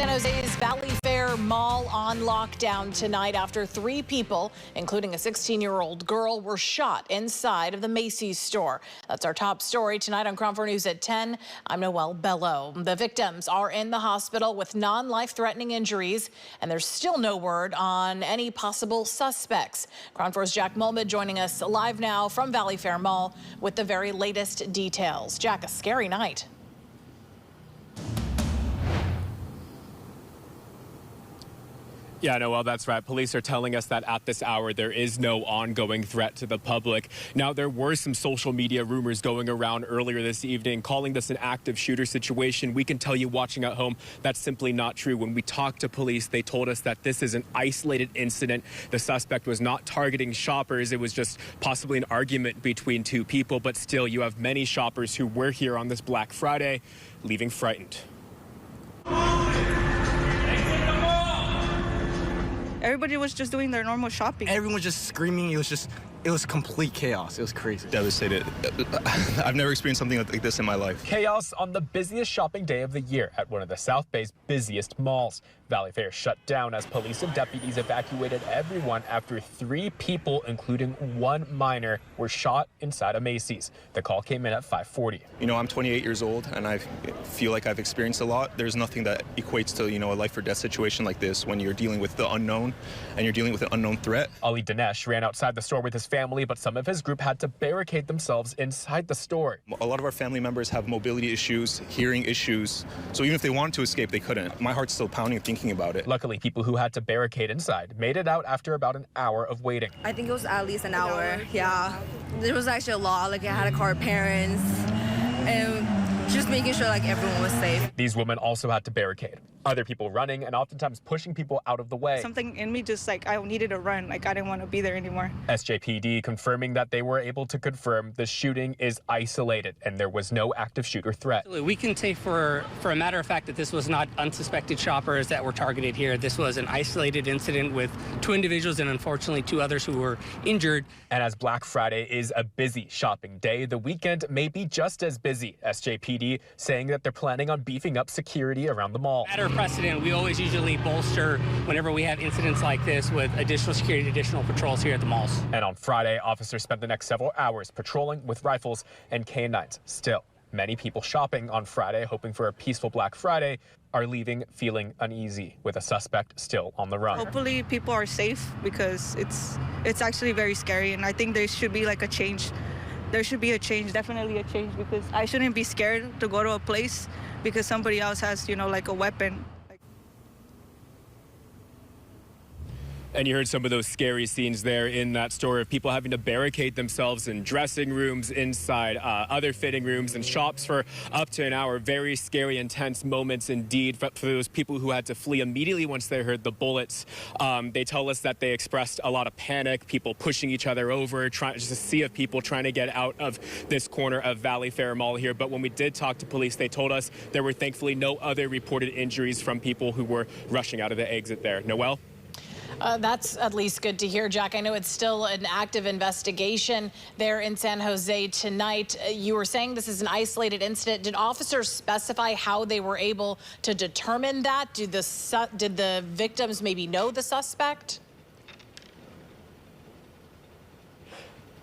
San Jose's Valley Fair Mall on lockdown tonight after 3 people, including a 16-year-old girl, were shot inside of the Macy's store. That's our top story tonight on Crown 4 News at 10. I'm Noelle Bello. The victims are in the hospital with non-life-threatening injuries, and there's still no word on any possible suspects. Crown 4's Jack Molmud joining us live now from Valley Fair Mall with the very latest details. Jack, a scary night. Yeah, Noelle, that's right. Police are telling us that at this hour, there is no ongoing threat to the public. Now, there were some social media rumors going around earlier this evening, calling this an active shooter situation. We can tell you watching at home, that's simply not true. When we talked to police, they told us that this is an isolated incident. The suspect was not targeting shoppers. It was just possibly an argument between 2 people. But still, you have many shoppers who were here on this Black Friday leaving frightened. Everybody was just doing their normal shopping. Everyone was just screaming. It was complete chaos. It was crazy. Devastated. I've never experienced something like this in my life. Chaos on the busiest shopping day of the year at one of the South Bay's busiest malls. Valley Fair shut down as police and deputies evacuated everyone after 3 people, including 1 minor, were shot inside a Macy's. The call came in at 5:40. You know, I'm 28 years old, and I feel like I've experienced a lot. There's nothing that equates to, a life or death situation like this when you're dealing with the unknown and you're dealing with an unknown threat. Ali Dinesh ran outside the store with his family, but some of his group had to barricade themselves inside the store. A lot of our family members have mobility issues, hearing issues, so even if they wanted to escape, they couldn't. My heart's still pounding thinking about it. Luckily, people who had to barricade inside made it out after about an hour of waiting. I think it was at least an hour. Yeah. There was actually a lot. Like, I had to call our parents and just making sure like everyone was safe. These women also had to barricade. Other people running and oftentimes pushing people out of the way. Something in me just I needed to run. I didn't want to be there anymore. SJPD confirming that they were able to confirm the shooting is isolated and there was no active shooter threat. We can say for a matter of fact that this was not unsuspected shoppers that were targeted here. This was an isolated incident with 2 individuals and unfortunately 2 others who were injured. And as Black Friday is a busy shopping day, the weekend may be just as busy. SJPD saying that they're planning on beefing up security around the mall. Precedent, we always usually bolster whenever we have incidents like this with additional security, additional patrols here at the malls. And on Friday, officers spent the next several hours patrolling with rifles and K-9s. Still, many people shopping on Friday, hoping for a peaceful Black Friday, are leaving feeling uneasy with a suspect still on the run. Hopefully people are safe because it's actually very scary, and I think there should be like a change. There should be a change, definitely a change, because I shouldn't be scared to go to a place because somebody else has, like a weapon. And you heard some of those scary scenes there in that store of people having to barricade themselves in dressing rooms, inside other fitting rooms and shops for up to an hour. Very scary, intense moments indeed for those people who had to flee immediately once they heard the bullets. They tell us that they expressed a lot of panic, people pushing each other over, just a sea of people trying to get out of this corner of Valley Fair Mall here. But when we did talk to police, they told us there were thankfully no other reported injuries from people who were rushing out of the exit there. Noelle? That's at least good to hear, Jack. I know it's still an active investigation there in San Jose tonight. You were saying this is an isolated incident. Did officers specify how they were able to determine that? Did the victims maybe know the suspect?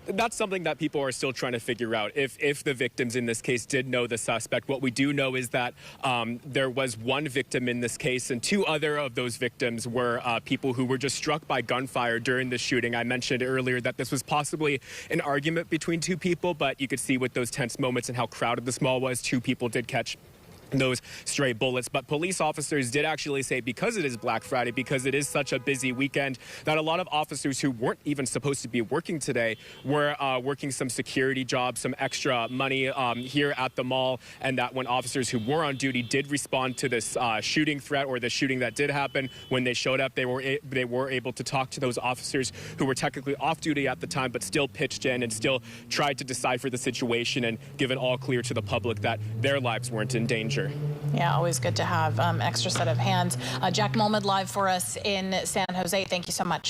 That's something that people are still trying to figure out. If the victims in this case did know the suspect, what we do know is that there was 1 victim in this case, and 2 other of those victims were people who were just struck by gunfire during the shooting. I mentioned earlier that this was possibly an argument between 2 people, but you could see with those tense moments and how crowded the mall was, 2 people did catch those stray bullets. But police officers did actually say, because it is Black Friday, because it is such a busy weekend, that a lot of officers who weren't even supposed to be working today were working some security jobs, some extra money here at the mall, and that when officers who were on duty did respond to this shooting threat or the shooting that did happen, when they showed up, they were able to talk to those officers who were technically off duty at the time, but still pitched in and still tried to decipher the situation and give an all clear to the public that their lives weren't in danger. Yeah, always good to have extra set of hands. Jack Molmud live for us in San Jose. Thank you so much.